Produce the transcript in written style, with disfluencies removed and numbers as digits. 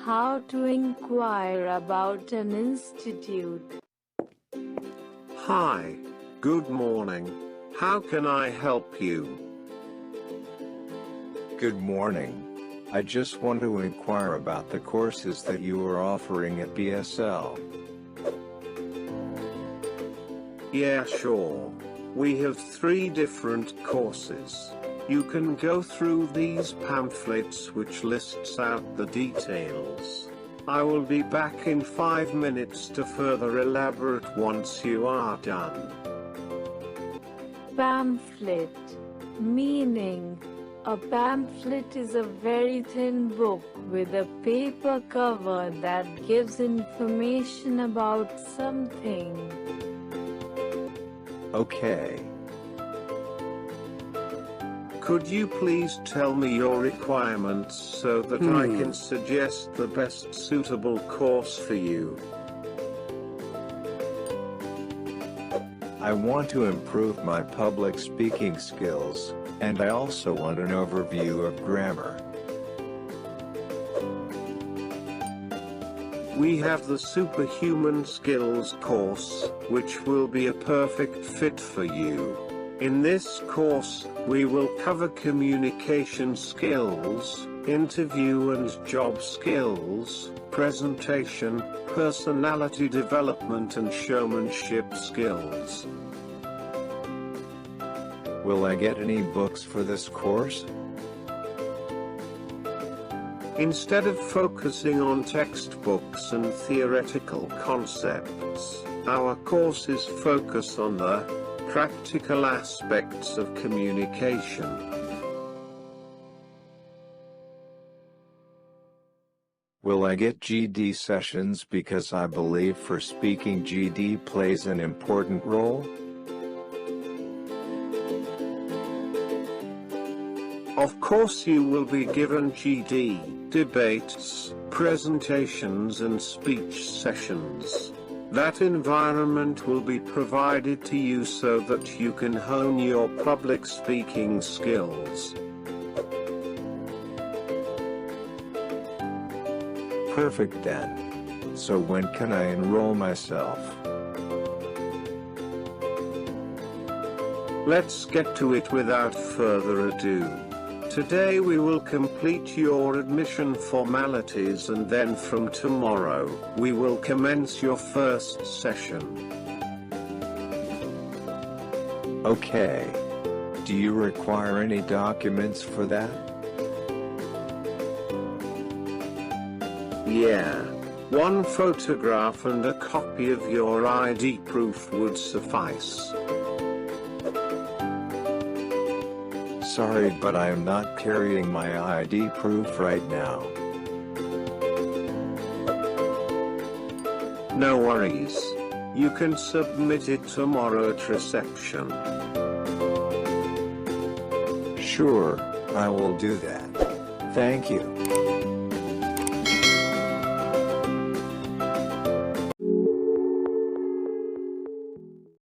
how to inquire about an institute. Hi. Good morning. How can I help you? Good morning. I just want to inquire about the courses that you are offering at BSL. Yeah, sure. We have 3 different courses. You can go through these pamphlets which lists out the details. I will be back in 5 minutes to further elaborate once you are done. Pamphlet. Meaning, a pamphlet is a very thin book with a paper cover that gives information about something. Okay. Could you please tell me your requirements so that I can suggest the best suitable course for you? I want to improve my public speaking skills, and I also want an overview of grammar. We have the Superhuman Skills course, which will be a perfect fit for you. In this course, we will cover communication skills, interview and job skills, presentation, personality development and showmanship skills. Will I get any books for this course? Instead of focusing on textbooks and theoretical concepts, our courses focus on the practical aspects of communication. Will I get GD sessions because I believe for speaking GD plays an important role? Of course you will be given GD, debates, presentations and speech sessions. That environment will be provided to you so that you can hone your public speaking skills. Perfect then. So when can I enroll myself? Let's get to it without further ado. Today we will complete your admission formalities and then from tomorrow, we will commence your first session. Okay. Do you require any documents for that? Yeah. 1 photograph and a copy of your ID proof would suffice. Sorry, but I am not carrying my ID proof right now. No worries. You can submit it tomorrow at reception. Sure, I will do that. Thank you.